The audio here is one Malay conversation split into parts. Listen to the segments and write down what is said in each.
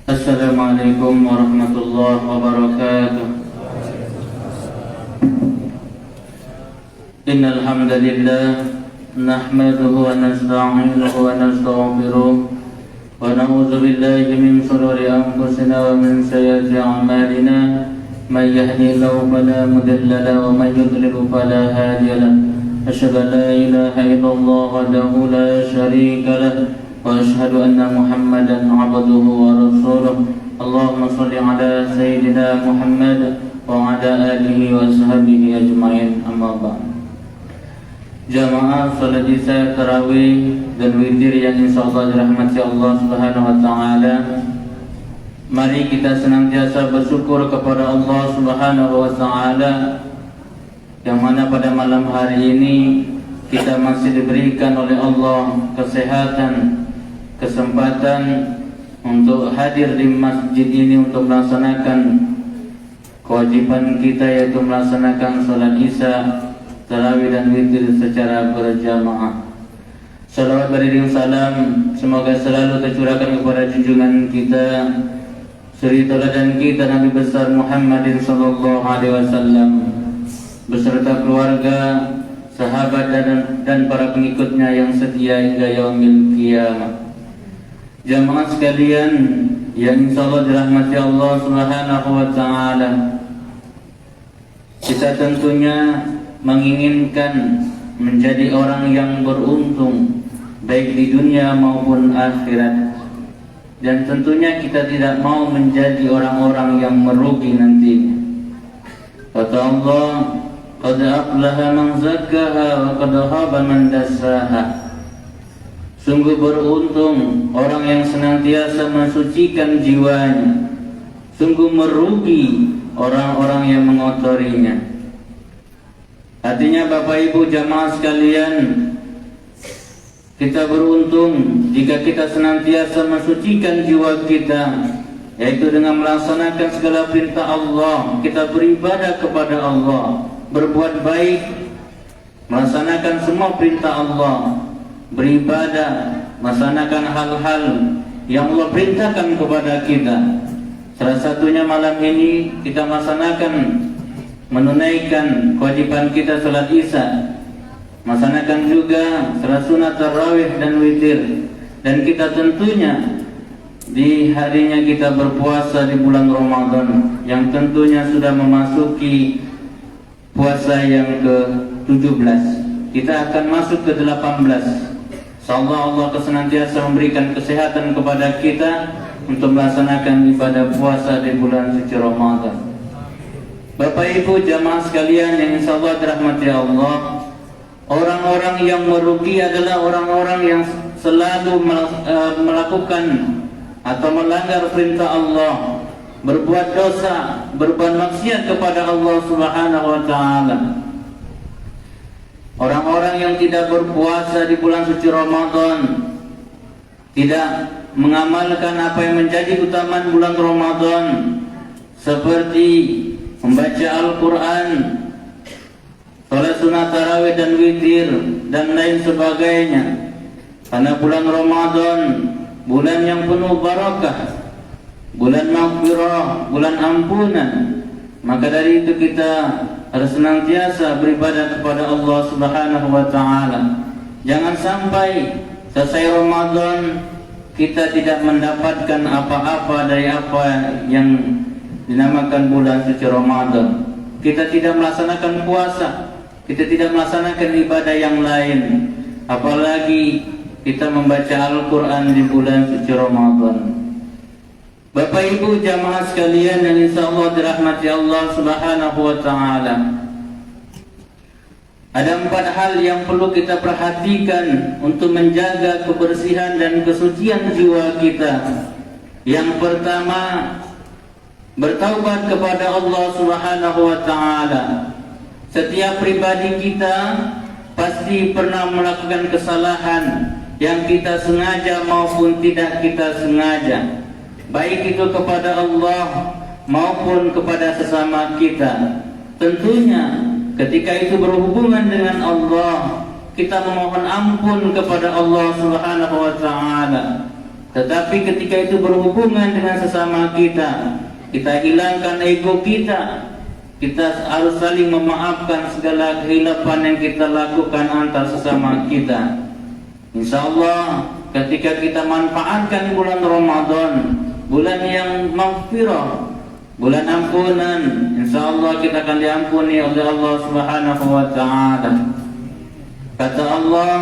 Assalamualaikum warahmatullahi wabarakatuh. Innal hamdalillah nahmaduhu wa nasta'inuhu wa nastaghfiruh wa na'udzu billahi min shururi anfusina wa min sayyiati a'malina. May yahdihillahu fala mudilla lahu wa may yudlil fala hadiya lahu. Asyhadu an la ilaha illallah wahdahu la syarika lahu wa asyhadu anna Muhammadan 'abduhu wa rasuluh. Allahumma shalli ala sayyidina Muhammad wa ala alihi wa sahbihi ajma'in. Amma ba'd. Jamaah salat Isya, tarawih dan witir yang insyaallah dirahmati Allah Subhanahu wa taala. Mari kita senantiasa bersyukur kepada Allah Subhanahu wa taala yang mana pada malam hari ini kita masih diberikan oleh Allah kesehatan, kesempatan untuk hadir di masjid ini untuk melaksanakan kewajiban kita, yaitu melaksanakan salat Isya, tarawih dan witir secara berjamaah. Salawat beriring salam semoga selalu tercurahkan kepada junjungan kita, suri tauladan kita, Nabi besar Muhammadin sallallahu alaihi wasallam beserta keluarga, sahabat dan para pengikutnya yang setia hingga yaumil qiyamah. Jamaah sekalian yang insyaallah dirahmati Allah Subhanahu wa taala, kita tentunya menginginkan menjadi orang yang beruntung baik di dunia maupun akhirat, dan tentunya kita tidak mau menjadi orang-orang yang merugi nantinya. Kata Allah, qad aflaha man zakkaha wa qad khaba man dassaha. Sungguh beruntung orang yang senantiasa mensucikan jiwanya, sungguh merugi orang-orang yang mengotorinya. Artinya Bapak Ibu jamaah sekalian, kita beruntung jika kita senantiasa mensucikan jiwa kita, yaitu dengan melaksanakan segala perintah Allah, kita beribadah kepada Allah, berbuat baik, melaksanakan semua perintah Allah, beribadah, melaksanakan hal-hal yang Allah perintahkan kepada kita. Salah satunya malam ini kita melaksanakan, menunaikan kewajiban kita salat Isya, melaksanakan juga salat sunat tarawih dan witir, dan kita tentunya di harinya kita berpuasa di bulan Ramadan yang tentunya sudah memasuki puasa yang ke-17. Kita akan masuk ke 18. Insyaallah Allah senantiasa memberikan kesehatan kepada kita untuk melaksanakan ibadah puasa di bulan suci Ramadan. Bapak Ibu jamaah sekalian yang insyaallah dirahmati Allah, orang-orang yang merugi adalah orang-orang yang selalu melakukan atau melanggar perintah Allah, berbuat dosa, berbuat maksiat kepada Allah Subhanahu wa taala. Orang-orang yang tidak berpuasa di bulan suci Ramadan, tidak mengamalkan apa yang menjadi keutamaan bulan Ramadan, seperti membaca Al-Quran, salat sunat tarawih dan witir, dan lain sebagainya. Karena bulan Ramadan bulan yang penuh barakah, bulan maghfirah, bulan ampunan, maka dari itu kita harus senantiasa beribadah kepada Allah Subhanahu wa taala. Jangan sampai selesai Ramadan kita tidak mendapatkan apa-apa dari apa yang dinamakan bulan suci Ramadan. Kita tidak melaksanakan puasa, kita tidak melaksanakan ibadah yang lain, apalagi kita membaca Al-Quran di bulan suci Ramadan. Bapak Ibu jamaah sekalian yang insyaallah dirahmati Allah Subhanahu wa taala, ada 4 hal yang perlu kita perhatikan untuk menjaga kebersihan dan kesucian jiwa kita. Yang pertama, bertaubat kepada Allah Subhanahu wa taala. Setiap pribadi kita pasti pernah melakukan kesalahan yang kita sengaja maupun tidak kita sengaja, baik itu kepada Allah maupun kepada sesama kita. Tentunya ketika itu berhubungan dengan Allah, kita memohon ampun kepada Allah Subhanahu wa taala. Tetapi ketika itu berhubungan dengan sesama kita, kita hilangkan ego kita. Kita harus saling memaafkan segala kehilapan yang kita lakukan antar sesama kita. InsyaAllah ketika kita manfaatkan bulan Ramadan, bulan yang maghfirah, bulan ampunan, InsyaAllah kita akan diampuni oleh Allah Subhanahu wa ta'ala. Kata Allah,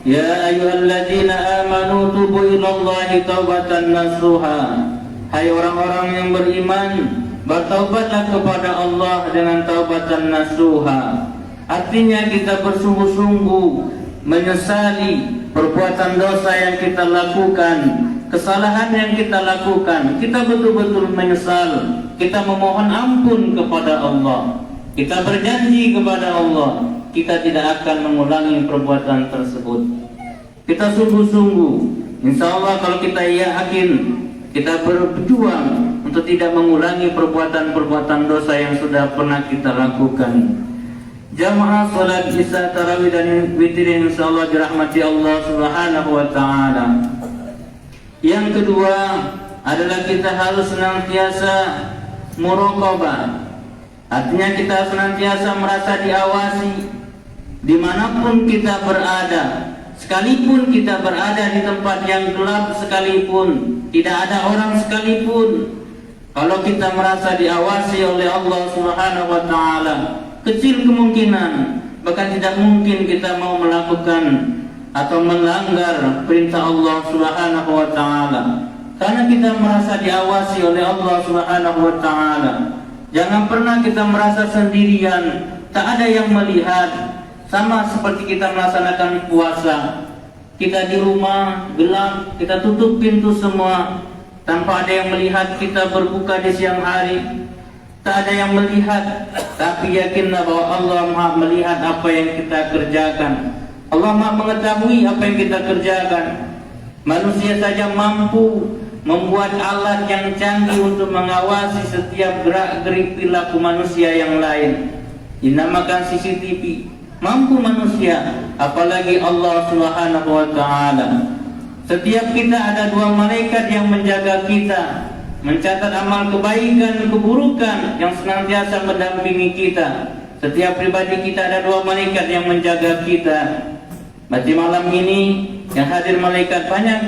Ya ayyuhalladzina amanu tubu ilallahi taubatan nasuha. Hai orang-orang yang beriman, bertaubatlah kepada Allah dengan taubatan nasuha. Artinya kita bersungguh-sungguh menyesali perbuatan dosa yang kita lakukan, kesalahan yang kita lakukan. Kita betul-betul menyesal, kita memohon ampun kepada Allah, kita berjanji kepada Allah, kita tidak akan mengulangi perbuatan tersebut. Kita sungguh-sungguh, InsyaAllah kalau kita yakin, kita berjuang untuk tidak mengulangi perbuatan-perbuatan dosa yang sudah pernah kita lakukan. Jamaah salat isya tarawih dan witir insyaallah dirahmati Allah Subhanahu wa ta'ala. Yang kedua adalah kita harus senantiasa muraqabah. Artinya kita senantiasa merasa diawasi dimanapun kita berada. Sekalipun kita berada di tempat yang gelap sekalipun, tidak ada orang sekalipun, kalau kita merasa diawasi oleh Allah Subhanahu wa ta'ala, kecil kemungkinan, bahkan tidak mungkin kita mau melakukan atau melanggar perintah Allah Subhanahu wa ta'ala, karena kita merasa diawasi oleh Allah Subhanahu wa ta'ala. Jangan pernah kita merasa sendirian, tak ada yang melihat. Sama seperti kita melaksanakan puasa, kita di rumah gelap, kita tutup pintu semua, tanpa ada yang melihat kita berbuka di siang hari. Tak ada yang melihat, tapi yakinlah bahwa Allah Maha melihat apa yang kita kerjakan. Allah Maha mengetahui apa yang kita kerjakan. Manusia saja mampu membuat alat yang canggih untuk mengawasi setiap gerak-gerik perilaku manusia yang lain. Dinamakan CCTV. Mampu manusia, apalagi Allah Subhanahu wa ta'ala. Setiap kita ada dua malaikat yang menjaga kita, mencatat amal kebaikan, keburukan yang senantiasa mendampingi kita. Setiap pribadi kita ada dua malaikat yang menjaga kita. Berarti malam ini yang hadir malaikat banyak,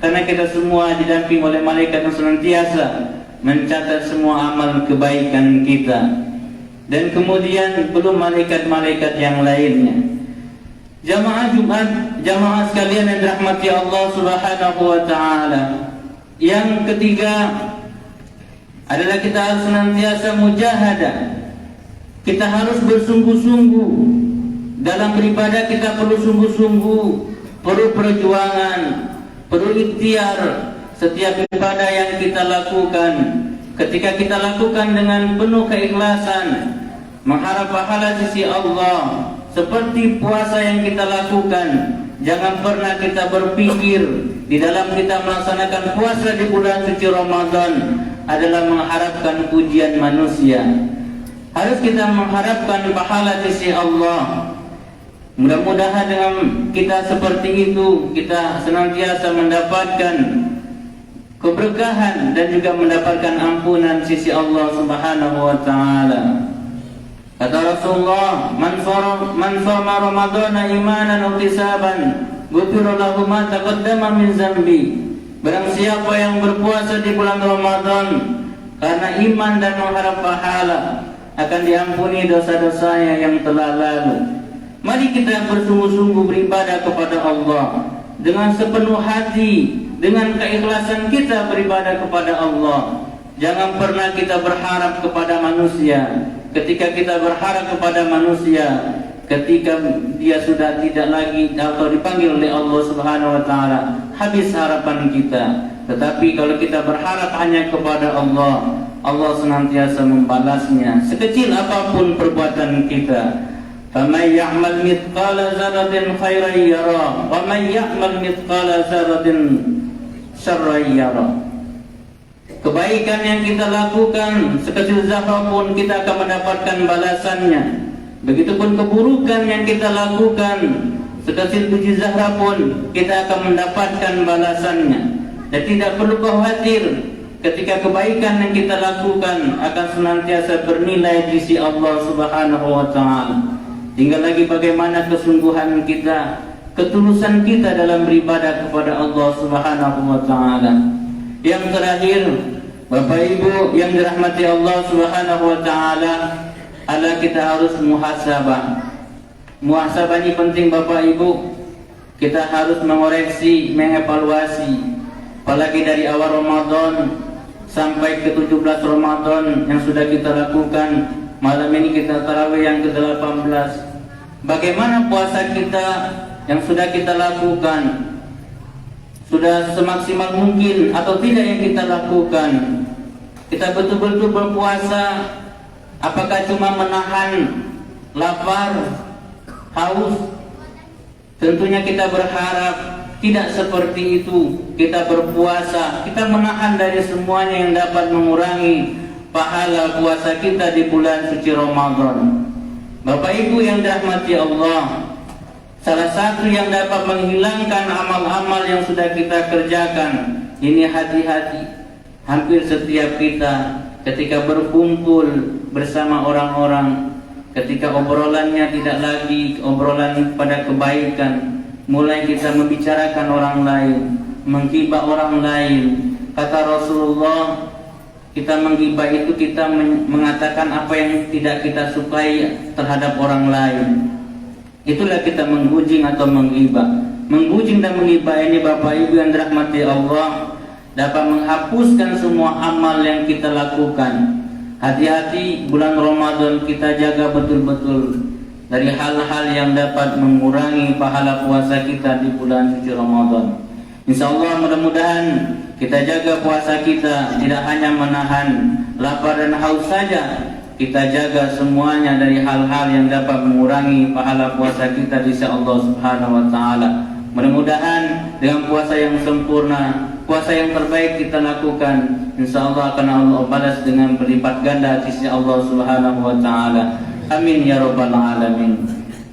karena kita semua didampingi oleh malaikat yang senantiasa mencatat semua amal kebaikan kita. Dan kemudian belum malaikat-malaikat yang lainnya. Jamaah Jumat, jamaah sekalian yang dirahmati Allah Subhanahu wa ta'ala. Yang ketiga adalah kita harus senantiasa mujahadah. Kita harus bersungguh-sungguh dalam beribadah. Kita perlu sungguh-sungguh, perlu perjuangan, perlu ikhtiar. Setiap ibadah yang kita lakukan, ketika kita lakukan dengan penuh keikhlasan, mengharap pahala sisi Allah, seperti puasa yang kita lakukan, jangan pernah kita berpikir di dalam kita melaksanakan puasa di bulan suci Ramadan adalah mengharapkan pujian manusia. Harus kita mengharapkan pahala sisi Allah. Mudah-mudahan dengan kita seperti itu, kita senantiasa mendapatkan keberkahan dan juga mendapatkan ampunan sisi Allah Subhanahu wa ta'ala. Kata Rasulullah, man shoma Ramadhana imanan wa ihtisaban, ghufira lahu ma taqaddama min zambi. Barang siapa yang berpuasa di bulan Ramadan karena iman dan mengharap pahala, akan diampuni dosa-dosanya yang telah lalu. Mari kita bersungguh-sungguh beribadah kepada Allah dengan sepenuh hati, dengan keikhlasan kita beribadah kepada Allah. Jangan pernah kita berharap kepada manusia. Ketika kita berharap kepada manusia, ketika dia sudah tidak lagi atau dipanggil oleh Allah Subhanahu wa ta'ala, habis harapan kita. Tetapi kalau kita berharap hanya kepada Allah, Allah senantiasa membalasnya sekecil apapun perbuatan kita. فَمَنْ يَعْمَلْ مِثْقَالَ ذَرَّةٍ خَيْرًا يَرَهُ وَمَنْ يَعْمَلْ مِثْقَالَ ذَرَّةٍ شَرًّا يَرَهُ. Kebaikan yang kita lakukan sekecil zarrah pun kita akan mendapatkan balasannya. Begitupun keburukan yang kita lakukan sekecil biji zarrah pun kita akan mendapatkan balasannya. dan tidak perlu khawatir ketika kebaikan yang kita lakukan akan senantiasa bernilai di sisi Allah Subhanahu wa taala. Tinggal lagi bagaimana kesungguhan kita, ketulusan kita dalam beribadah kepada Allah Subhanahu wa taala. Yang terakhir, Bapak Ibu yang dirahmati Allah Subhanahu wa taala, adalah kita harus muhasabah. Muhasabah ini penting Bapak Ibu. Kita harus mengoreksi, mengevaluasi, apalagi dari awal Ramadan sampai ke 17 Ramadan yang sudah kita lakukan. Malam ini kita tarawih yang ke-18. Bagaimana puasa kita yang sudah kita lakukan? Sudah semaksimal mungkin atau tidak yang kita lakukan? Kita betul-betul berpuasa, apakah cuma menahan lapar, haus? Tentunya kita berharap tidak seperti itu. Kita berpuasa, kita menahan dari semuanya yang dapat mengurangi pahala puasa kita di bulan suci Ramadan. Bapak Ibu yang dirahmati Allah, salah satu yang dapat menghilangkan amal-amal yang sudah kita kerjakan, ini hati-hati. Hampir setiap kita ketika berkumpul bersama orang-orang, ketika obrolannya tidak lagi obrolan pada kebaikan, mulai kita membicarakan orang lain, menggibah orang lain. Kata Rasulullah, kita menggibah itu kita mengatakan apa yang tidak kita sukai terhadap orang lain. Itulah kita menggujing atau menggibah. Menggujing dan menggibah ini Bapak Ibu yang dirahmati Allah, dapat menghapuskan semua amal yang kita lakukan. Hati-hati bulan Ramadan, kita jaga betul-betul dari hal-hal yang dapat mengurangi pahala puasa kita di bulan suci Ramadan. InsyaAllah mudah-mudahan kita jaga puasa kita, tidak hanya menahan lapar dan haus saja, kita jaga semuanya dari hal-hal yang dapat mengurangi pahala puasa kita di sisi Allah Subhanahu wa taala. Mudah-mudahan dengan puasa yang sempurna, puasa yang terbaik kita lakukan, insyaallah akan Allah balas dengan berlipat ganda di sisi Allah Subhanahu wa taala. Amin ya rabbal alamin.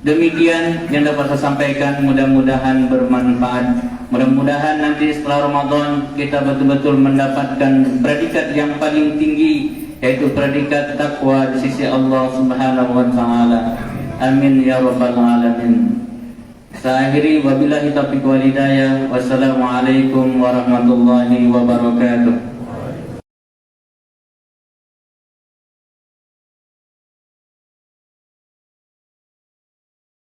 Demikian yang dapat saya sampaikan, mudah-mudahan bermanfaat. Mudah-mudahan nanti setelah Ramadan kita betul-betul mendapatkan predikat yang paling tinggi, yaitu predikat takwa di sisi Allah Subhanahu wa taala. Amin ya rabbal alamin. Saya akhiri wabillahi taufiq wal hidayah. Wassalamualaikum warahmatullahi wabarakatuh.